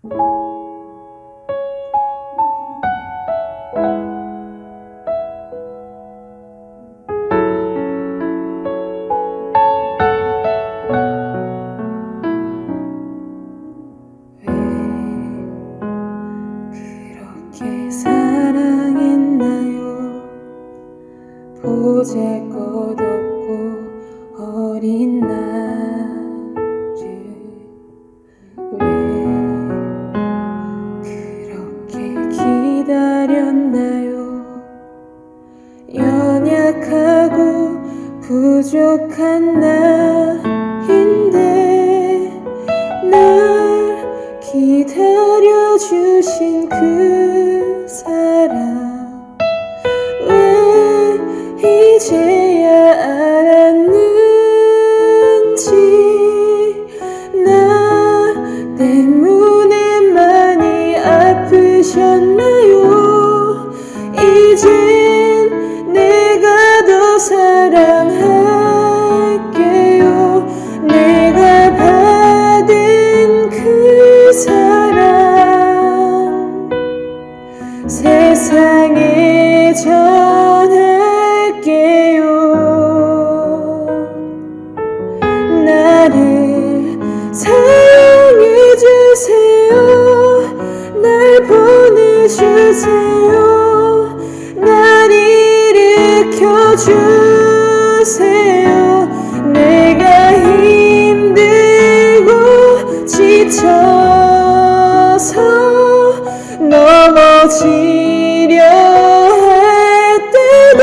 그렇게 사랑했나요? 보잘것없고 어린 나를 왜 그렇게 기다렸나요? 연약하고 부족한 나인데 날 기다려주신 그 사랑 왜 이제야 알았는지 나 때문에 많이 아프셨나요? 이젠 내가 더 사랑할게요. 내가 받은 그 사랑 세상에 전할게요. 나를 사랑해주세요. 날 보내주세요. 날 일으켜주세요. 내가 힘들고 지쳐서 넘어지려 할 때도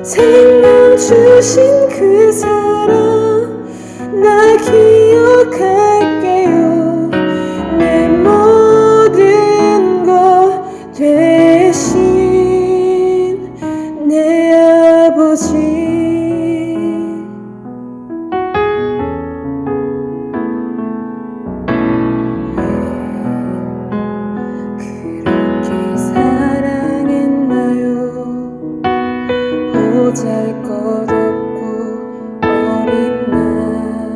생명 주신 그 사랑 나 기억할게요. 내 모든 것 되신 내 아버지. 그렇게 사랑했나요? 보잘것없고 어린 나를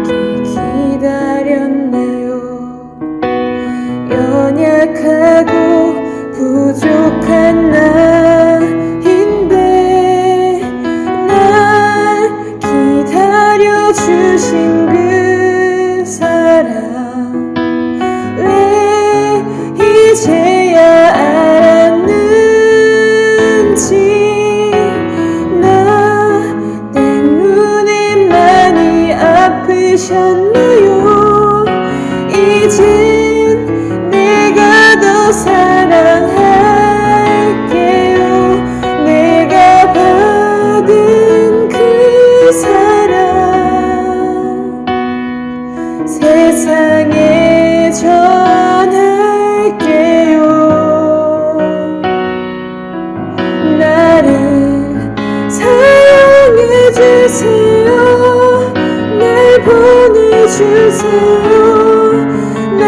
그렇게 기다렸나요? 연약하고 부족한 나인데 날 기다려주신 그 사랑 왜 이제야 알았는지 나 때문에 많이 아프셨나요? 이젠 내가 더 사랑할게요. 내가 받은 그 사랑 세상에 전할게요. 나를 사랑해주세요. 날 보내주세요. 날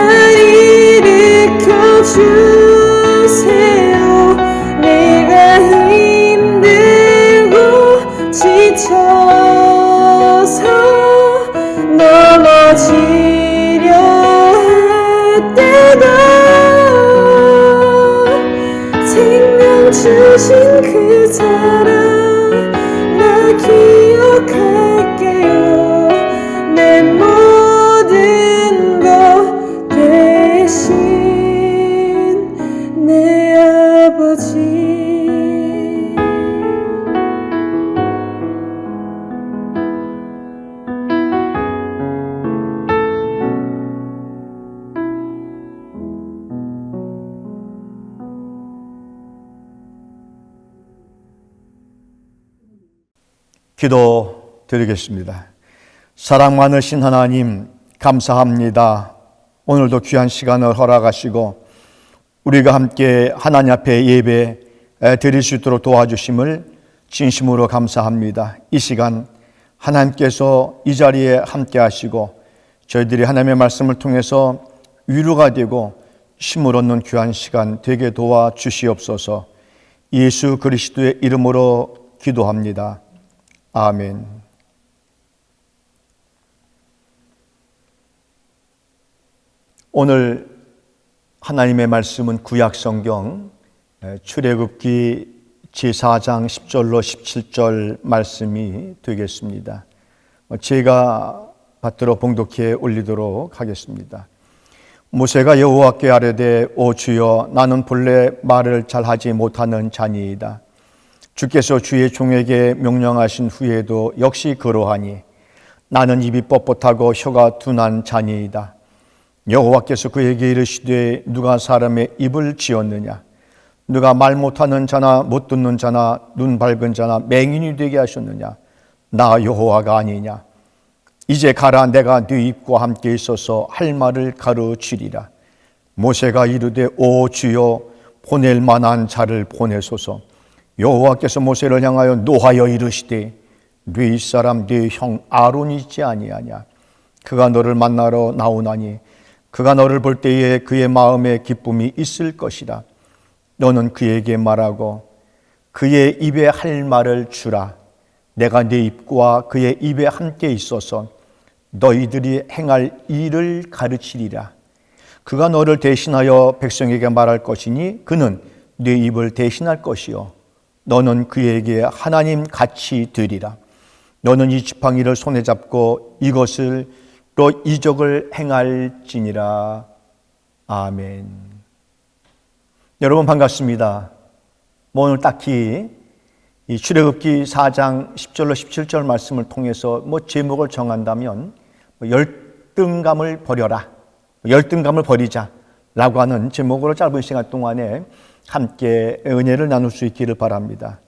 일으켜주세요. 내가 힘들고 지쳐서 넘어지려 할 때도 생명 주신 그 사랑 나 기억할게요. 내 모든 것 되신 내 아버지. 기도 드리겠습니다. 사랑 많으신 하나님, 감사합니다. 오늘도 귀한 시간을 허락하시고 우리가 함께 하나님 앞에 예배 드릴 수 있도록 도와주심을 진심으로 감사합니다. 이 시간 하나님께서 이 자리에 함께 하시고 저희들이 하나님의 말씀을 통해서 위로가 되고 힘을 얻는 귀한 시간 되게 도와주시옵소서. 예수 그리스도의 이름으로 기도합니다. 아멘. 오늘 하나님의 말씀은 구약성경 출애굽기 제4장 10절로 17절 말씀이 되겠습니다. 제가 받들어 봉독해 올리도록 하겠습니다. 모세가 여호와께 아뢰되 오 주여 나는 본래 말을 잘하지 못하는 자니이다. 주께서 주의 종에게 명령하신 후에도 역시 그러하니 나는 입이 뻣뻣하고 혀가 둔한 자니이다. 여호와께서 그에게 이르시되 누가 사람의 입을 지었느냐? 누가 말 못하는 자나 못 듣는 자나 눈 밝은 자나 맹인이 되게 하셨느냐? 나 여호와가 아니냐? 이제 가라. 내가 네 입과 함께 있어서 할 말을 가르치리라. 모세가 이르되 오 주여 보낼 만한 자를 보내소서. 여호와께서 모세를 향하여 노하여 이르시되 네 윗사람 네 형 아론이 있지 아니하냐? 그가 너를 만나러 나오나니 그가 너를 볼 때에 그의 마음에 기쁨이 있을 것이라. 너는 그에게 말하고 그의 입에 할 말을 주라. 내가 네 입과 그의 입에 함께 있어서 너희들이 행할 일을 가르치리라. 그가 너를 대신하여 백성에게 말할 것이니 그는 네 입을 대신할 것이요 너는 그에게 하나님 같이 되리라. 너는 이 지팡이를 손에 잡고 이것을 또 이적을 행할지니라. 아멘. 여러분 반갑습니다. 오늘 딱히 이 출애굽기 4장 10절로 17절 말씀을 통해서 제목을 정한다면 열등감을 버려라, 열등감을 버리자라고 하는 제목으로 짧은 시간 동안에 함께 은혜를 나눌 수 있기를 바랍니다.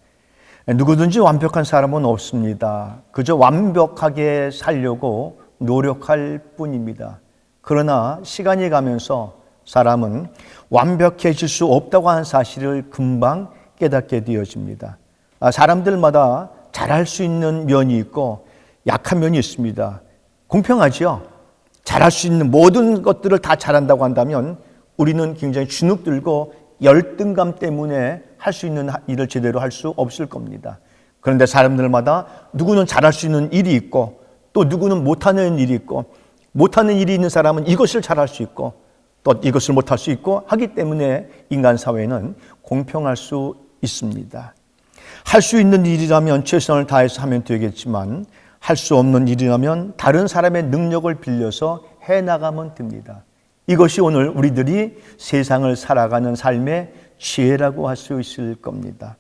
누구든지 완벽한 사람은 없습니다. 그저 완벽하게 살려고 노력할 뿐입니다. 그러나 시간이 가면서 사람은 완벽해질 수 없다고 하는 사실을 금방 깨닫게 되어집니다. 사람들마다 잘할 수 있는 면이 있고 약한 면이 있습니다. 공평하죠? 잘할 수 있는 모든 것들을 다 잘한다고 한다면 우리는 굉장히 주눅들고 열등감 때문에 할 수 있는 일을 제대로 할 수 없을 겁니다. 그런데 사람들마다 누구는 잘할 수 있는 일이 있고 또 누구는 못하는 일이 있고 못하는 일이 있는 사람은 이것을 잘할 수 있고 또 이것을 못할 수 있고 하기 때문에 인간 사회는 공평할 수 있습니다. 할 수 있는 일이라면 최선을 다해서 하면 되겠지만 할 수 없는 일이라면 다른 사람의 능력을 빌려서 해나가면 됩니다. 이것이 오늘 우리들이 세상을 살아가는 삶의 지혜라고 할 수 있을 겁니다.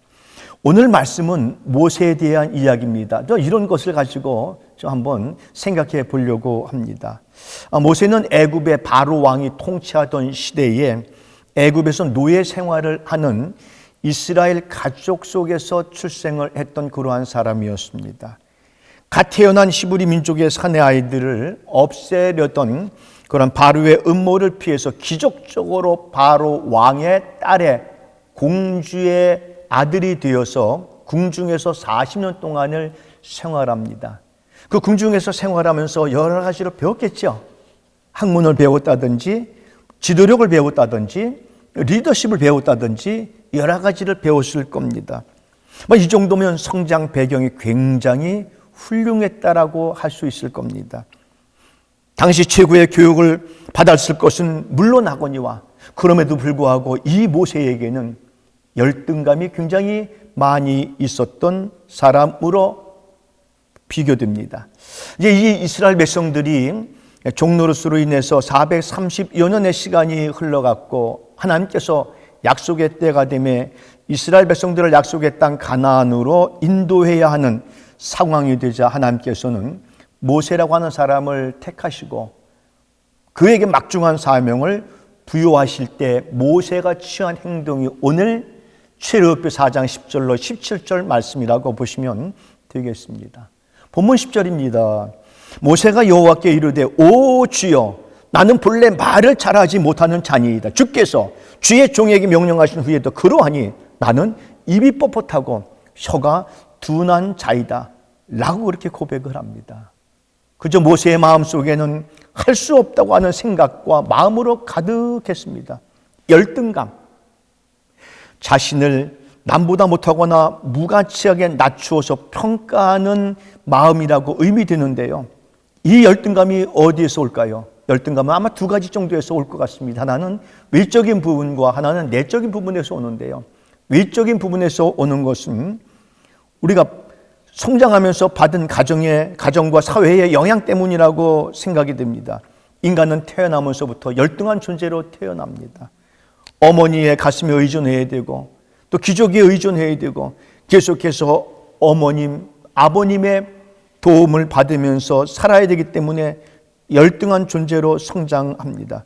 오늘 말씀은 모세에 대한 이야기입니다. 이런 것을 가지고 한번 생각해 보려고 합니다. 모세는 애굽의 바로 왕이 통치하던 시대에 애굽에서 노예 생활을 하는 이스라엘 가족 속에서 출생을 했던 그러한 사람이었습니다. 갓 태어난 히브리 민족의 사내 아이들을 없애려던 그런 바로의 음모를 피해서 기적적으로 바로 왕의 딸의 공주의 아들이 되어서 궁중에서 40년 동안을 생활합니다. 그 궁중에서 생활하면서 여러 가지로 배웠겠죠. 학문을 배웠다든지 지도력을 배웠다든지 리더십을 배웠다든지 여러 가지를 배웠을 겁니다. 이 정도면 성장 배경이 굉장히 훌륭했다라고 할 수 있을 겁니다. 당시 최고의 교육을 받았을 것은 물론하거니와 그럼에도 불구하고 이 모세에게는 열등감이 굉장히 많이 있었던 사람으로 비교됩니다. 이제 이 이스라엘 백성들이 종노릇으로 인해서 430여 년의 시간이 흘러갔고 하나님께서 약속의 때가 되매 이스라엘 백성들을 약속의 땅 가나안으로 인도해야 하는 상황이 되자 하나님께서는 모세라고 하는 사람을 택하시고 그에게 막중한 사명을 부여하실 때 모세가 취한 행동이 오늘 출애굽기 4장 10절로 17절 말씀이라고 보시면 되겠습니다. 본문 10절입니다. 모세가 여호와께 이르되 오 주여 나는 본래 말을 잘하지 못하는 자니이다. 주께서 주의 종에게 명령하신 후에도 그러하니 나는 입이 뻣뻣하고 혀가 둔한 자이다 라고 그렇게 고백을 합니다. 그저 모세의 마음속에는 할 수 없다고 하는 생각과 마음으로 가득했습니다. 열등감, 자신을 남보다 못하거나 무가치하게 낮추어서 평가하는 마음이라고 의미되는데요. 이 열등감이 어디에서 올까요? 열등감은 아마 두 가지 정도에서 올 것 같습니다. 하나는 외적인 부분과 하나는 내적인 부분에서 오는데요. 외적인 부분에서 오는 것은 우리가 성장하면서 받은 가정과 사회의 영향 때문이라고 생각이 됩니다. 인간은 태어나면서부터 열등한 존재로 태어납니다. 어머니의 가슴에 의존해야 되고 또 기저귀에 의존해야 되고 계속해서 어머님, 아버님의 도움을 받으면서 살아야 되기 때문에 열등한 존재로 성장합니다.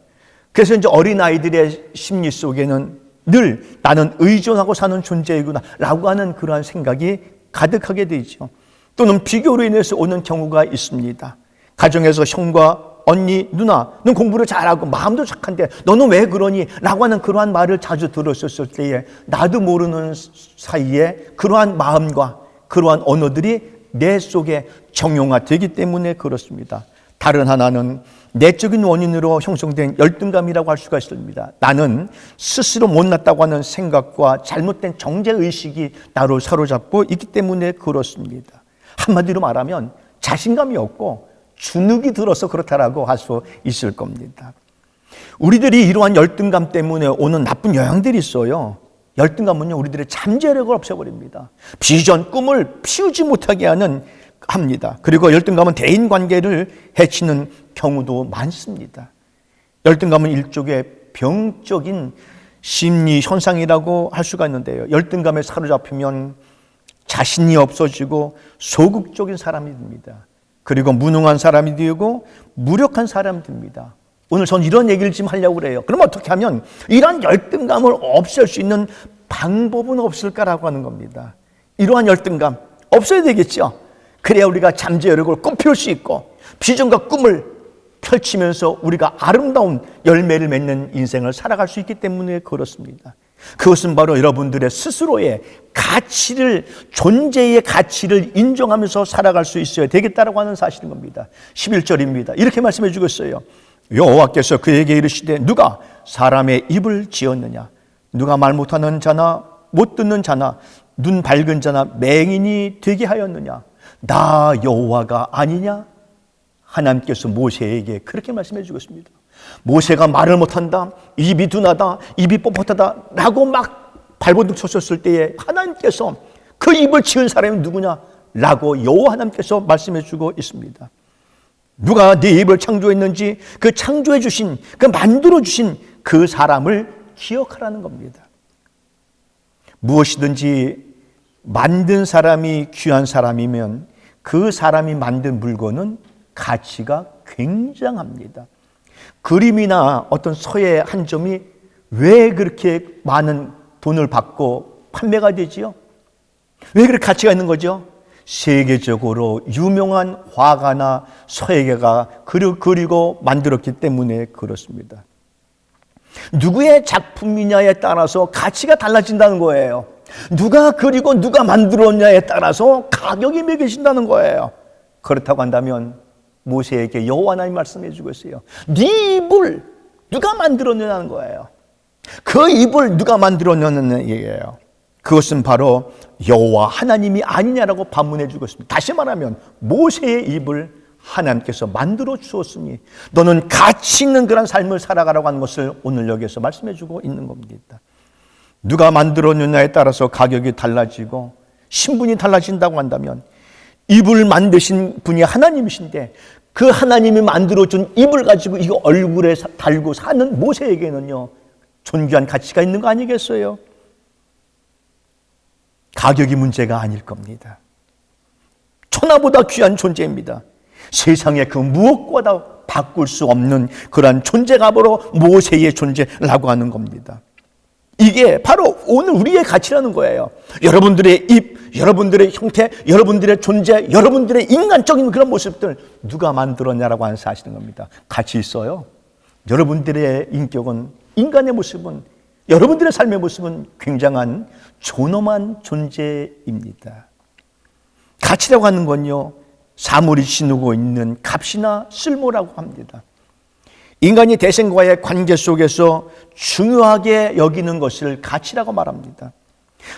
그래서 이제 어린아이들의 심리 속에는 늘 나는 의존하고 사는 존재이구나 라고 하는 그러한 생각이 가득하게 되죠. 또는 비교로 인해서 오는 경우가 있습니다. 가정에서 형과 언니, 누나, 넌 공부를 잘하고 마음도 착한데 너는 왜 그러니? 라고 하는 그러한 말을 자주 들었었을 때에 나도 모르는 사이에 그러한 마음과 그러한 언어들이 내 속에 정용화되기 때문에 그렇습니다. 다른 하나는 내적인 원인으로 형성된 열등감이라고 할 수가 있습니다. 나는 스스로 못났다고 하는 생각과 잘못된 정죄의식이 나를 사로잡고 있기 때문에 그렇습니다. 한마디로 말하면 자신감이 없고 주눅이 들어서 그렇다라고 할 수 있을 겁니다. 우리들이 이러한 열등감 때문에 오는 나쁜 영향들이 있어요. 열등감은요, 우리들의 잠재력을 없애버립니다. 비전, 꿈을 피우지 못하게 합니다. 그리고 열등감은 대인관계를 해치는 경우도 많습니다. 열등감은 일종의 병적인 심리 현상이라고 할 수가 있는데요. 열등감에 사로잡히면 자신이 없어지고 소극적인 사람이 됩니다. 그리고 무능한 사람이 되고 무력한 사람이 됩니다. 오늘 전 이런 얘기를 좀 하려고 그래요. 그럼 어떻게 하면 이러한 열등감을 없앨 수 있는 방법은 없을까라고 하는 겁니다. 이러한 열등감 없어야 되겠죠. 그래야 우리가 잠재력을 꽃피울 수 있고 비전과 꿈을 펼치면서 우리가 아름다운 열매를 맺는 인생을 살아갈 수 있기 때문에 그렇습니다. 그것은 바로 여러분들의 스스로의 가치를, 존재의 가치를 인정하면서 살아갈 수 있어야 되겠다라고 하는 사실인 겁니다. 11절입니다. 이렇게 말씀해 주겠어요. 여호와께서 그에게 이르시되 누가 사람의 입을 지었느냐? 누가 말 못하는 자나 못 듣는 자나 눈 밝은 자나 맹인이 되게 하였느냐? 나 여호와가 아니냐? 하나님께서 모세에게 그렇게 말씀해 주겠습니다. 모세가 말을 못한다, 입이 둔하다, 입이 뻣뻣하다 라고 막 발버둥 쳤었을 때에 하나님께서 그 입을 지은 사람이 누구냐? 라고 여호와 하나님께서 말씀해 주고 있습니다. 누가 네 입을 창조했는지 그 창조해 주신, 그 만들어 주신 그 사람을 기억하라는 겁니다. 무엇이든지 만든 사람이 귀한 사람이면 그 사람이 만든 물건은 가치가 굉장합니다. 그림이나 어떤 서예 한 점이 왜 그렇게 많은 돈을 받고 판매가 되지요? 왜 그렇게 가치가 있는 거죠? 세계적으로 유명한 화가나 서예가가 그리고 만들었기 때문에 그렇습니다. 누구의 작품이냐에 따라서 가치가 달라진다는 거예요. 누가 그리고 누가 만들었냐에 따라서 가격이 매겨진다는 거예요. 그렇다고 한다면 모세에게 여호와 하나님 말씀해 주고 있어요. 네 입을 누가 만들었냐는 거예요. 그 입을 누가 만들었냐는 얘기예요. 그것은 바로 여호와 하나님이 아니냐라고 반문해 주고 있습니다. 다시 말하면 모세의 입을 하나님께서 만들어 주었으니 너는 가치 있는 그런 삶을 살아가라고 하는 것을 오늘 여기에서 말씀해 주고 있는 겁니다. 누가 만들었느냐에 따라서 가격이 달라지고 신분이 달라진다고 한다면 입을 만드신 분이 하나님이신데 그 하나님이 만들어준 입을 가지고 이거 얼굴에 달고 사는 모세에게는요 존귀한 가치가 있는 거 아니겠어요? 가격이 문제가 아닐 겁니다. 천하보다 귀한 존재입니다. 세상에 그 무엇과도 바꿀 수 없는 그러한 존재가 바로 모세의 존재라고 하는 겁니다. 이게 바로 오늘 우리의 가치라는 거예요. 여러분들의 입, 여러분들의 형태, 여러분들의 존재, 여러분들의 인간적인 그런 모습들 누가 만들었냐라고 하는 사실인 겁니다. 가치 있어요. 여러분들의 인격은, 인간의 모습은, 여러분들의 삶의 모습은 굉장한 존엄한 존재입니다. 가치라고 하는 건요 사물이 지니고 있는 값이나 쓸모라고 합니다. 인간이 대생과의 관계 속에서 중요하게 여기는 것을 가치라고 말합니다.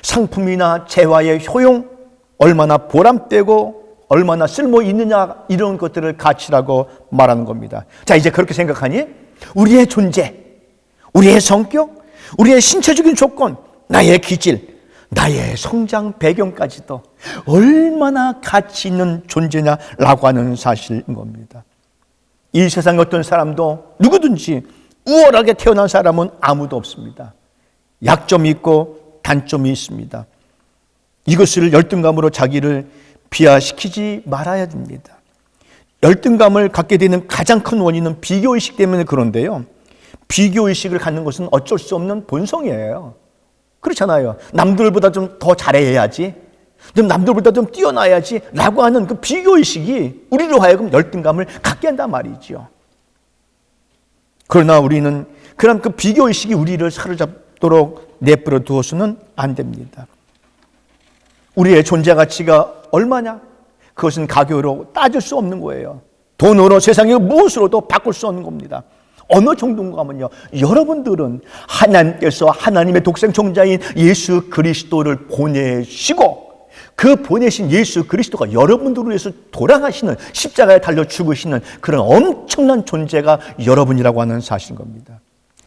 상품이나 재화의 효용, 얼마나 보람되고 얼마나 쓸모 있느냐, 이런 것들을 가치라고 말하는 겁니다. 자, 이제 그렇게 생각하니 우리의 존재, 우리의 성격, 우리의 신체적인 조건, 나의 기질, 나의 성장 배경까지도 얼마나 가치 있는 존재냐라고 하는 사실인 겁니다. 이 세상의 어떤 사람도 누구든지 우월하게 태어난 사람은 아무도 없습니다. 약점이 있고 단점이 있습니다. 이것을 열등감으로 자기를 비하시키지 말아야 됩니다. 열등감을 갖게 되는 가장 큰 원인은 비교의식 때문에 그런데요, 비교의식을 갖는 것은 어쩔 수 없는 본성이에요. 그렇잖아요. 남들보다 좀 더 잘해야지, 좀 남들보다 좀 뛰어나야지 라고 하는 그 비교의식이 우리로 하여금 열등감을 갖게 한단 말이죠. 그러나 우리는 그런 그 비교의식이 우리를 사로잡도록 내버려 두어서는 안 됩니다. 우리의 존재 가치가 얼마냐? 그것은 가격으로 따질 수 없는 거예요. 돈으로, 세상의 무엇으로도 바꿀 수 없는 겁니다. 어느 정도인가 하면요, 여러분들은 하나님께서 하나님의 독생종자인 예수 그리스도를 보내시고, 그 보내신 예수 그리스도가 여러분들을 위해서 돌아가시는, 십자가에 달려 죽으시는 그런 엄청난 존재가 여러분이라고 하는 사실인 겁니다.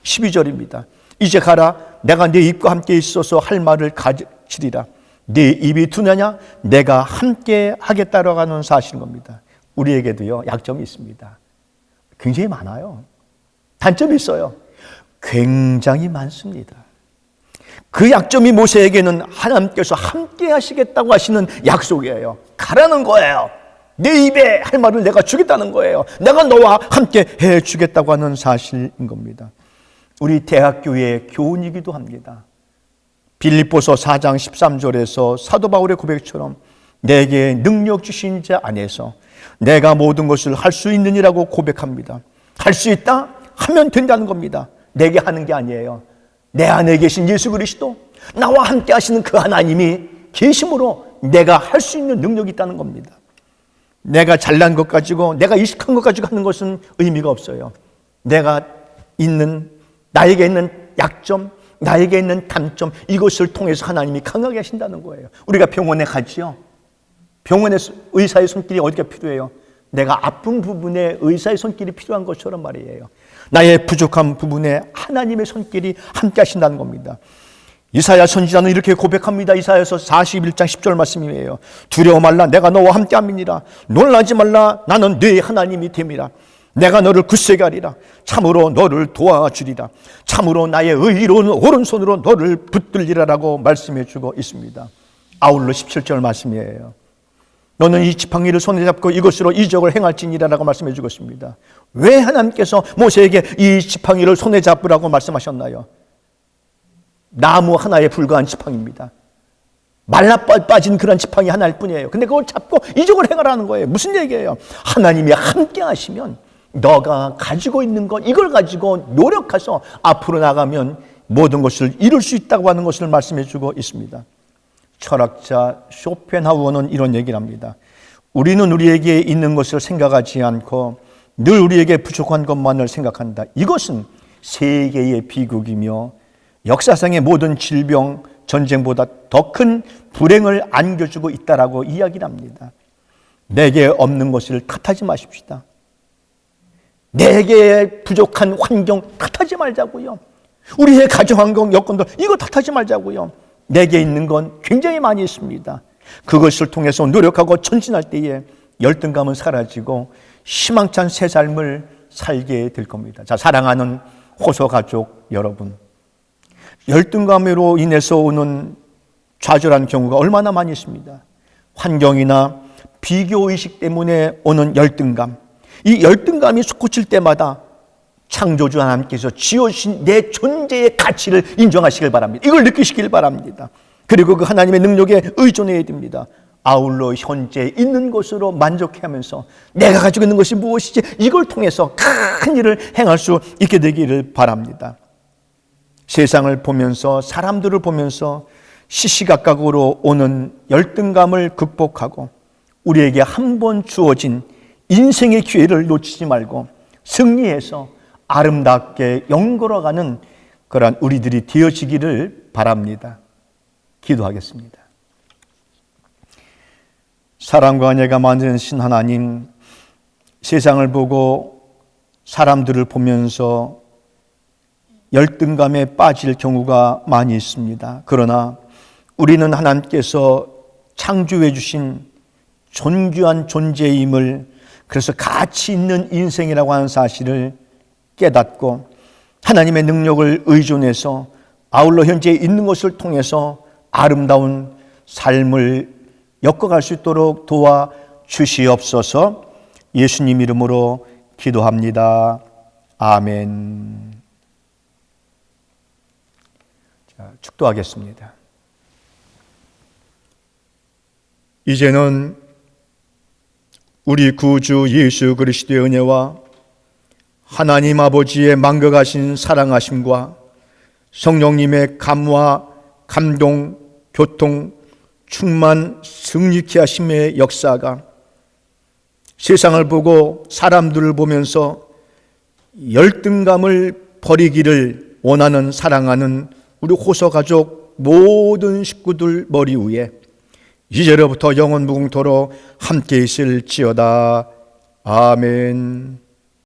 12절입니다. 이제 가라, 내가 네 입과 함께 있어서 할 말을 가르치리라. 네 입이 두냐냐? 내가 함께 하겠다라고 하는 사실인 겁니다. 우리에게도요, 약점이 있습니다. 굉장히 많아요. 단점이 있어요. 굉장히 많습니다. 그 약점이 모세에게는 하나님께서 함께 하시겠다고 하시는 약속이에요. 가라는 거예요. 내 입에 할 말을 내가 주겠다는 거예요. 내가 너와 함께 해주겠다고 하는 사실인 겁니다. 우리 대학교의 교훈이기도 합니다. 빌립보서 4장 13절에서 사도 바울의 고백처럼 내게 능력 주신 자 안에서 내가 모든 것을 할 수 있느니라고 고백합니다. 할 수 있다? 하면 된다는 겁니다. 내게 하는 게 아니에요. 내 안에 계신 예수 그리스도, 나와 함께 하시는 그 하나님이 계심으로 내가 할 수 있는 능력이 있다는 겁니다. 내가 잘난 것 가지고, 내가 익숙한 것 가지고 하는 것은 의미가 없어요. 내가 있는, 나에게 있는 약점, 나에게 있는 단점, 이것을 통해서 하나님이 강하게 하신다는 거예요. 우리가 병원에 가지요. 병원에 의사의 손길이 어디가 필요해요? 내가 아픈 부분에 의사의 손길이 필요한 것처럼 말이에요. 나의 부족한 부분에 하나님의 손길이 함께 하신다는 겁니다. 이사야 선지자는 이렇게 고백합니다. 이사야서 41장 10절 말씀이에요. 두려워 말라, 내가 너와 함께 함이니라. 놀라지 말라, 나는 네 하나님이 됨이라. 내가 너를 굳세게 하리라. 참으로 너를 도와주리라. 참으로 나의 의로운 오른손으로 너를 붙들리라라고 말씀해 주고 있습니다. 아울러 17절 말씀이에요. 너는 이 지팡이를 손에 잡고 이것으로 이적을 행할지니라라고 말씀해 주고 있습니다. 왜 하나님께서 모세에게 이 지팡이를 손에 잡으라고 말씀하셨나요? 나무 하나에 불과한 지팡이입니다. 말라 빠진 그런 지팡이 하나일 뿐이에요. 근데 그걸 잡고 이적을 행하라는 거예요. 무슨 얘기예요? 하나님이 함께 하시면 너가 가지고 있는 것, 이걸 가지고 노력해서 앞으로 나가면 모든 것을 이룰 수 있다고 하는 것을 말씀해 주고 있습니다. 철학자 쇼펜하우어는 이런 얘기를 합니다. 우리는 우리에게 있는 것을 생각하지 않고 늘 우리에게 부족한 것만을 생각한다. 이것은 세계의 비극이며 역사상의 모든 질병, 전쟁보다 더 큰 불행을 안겨주고 있다라고 이야기를 합니다. 내게 없는 것을 탓하지 마십시다. 내게 부족한 환경 탓하지 말자고요. 우리의 가정 환경, 여건들 이거 탓하지 말자고요. 내게 있는 건 굉장히 많이 있습니다. 그것을 통해서 노력하고 전진할 때에 열등감은 사라지고 희망찬 새 삶을 살게 될 겁니다. 자, 사랑하는 호소 가족 여러분, 열등감으로 인해서 오는 좌절한 경우가 얼마나 많이 있습니다. 환경이나 비교의식 때문에 오는 열등감, 이 열등감이 솟구칠 때마다 창조주 하나님께서 지어주신 내 존재의 가치를 인정하시길 바랍니다. 이걸 느끼시길 바랍니다. 그리고 그 하나님의 능력에 의존해야 됩니다. 아울러 현재 있는 것으로 만족해하면서 내가 가지고 있는 것이 무엇이지, 이걸 통해서 큰 일을 행할 수 있게 되기를 바랍니다. 세상을 보면서, 사람들을 보면서 시시각각으로 오는 열등감을 극복하고 우리에게 한 번 주어진 인생의 기회를 놓치지 말고 승리해서 아름답게 영걸어가는 그러한 우리들이 되어지기를 바랍니다. 기도하겠습니다. 사랑과 은혜가 만드신 하나님, 세상을 보고 사람들을 보면서 열등감에 빠질 경우가 많이 있습니다. 그러나 우리는 하나님께서 창조해 주신 존귀한 존재임을, 그래서 가치 있는 인생이라고 하는 사실을 깨닫고 하나님의 능력을 의존해서 아울러 현재 있는 것을 통해서 아름다운 삶을 엮어갈 수 있도록 도와주시옵소서. 예수님 이름으로 기도합니다. 아멘. 자, 축도하겠습니다. 이제는 우리 구주 예수 그리스도의 은혜와 하나님 아버지의 만극하신 사랑하심과 성령님의 감화, 감동, 교통, 충만, 승리케 하심의 역사가 세상을 보고 사람들을 보면서 열등감을 버리기를 원하는, 사랑하는 우리 호소 가족 모든 식구들 머리 위에 이제로부터 영원 무궁토록 함께 있을지어다. 아멘.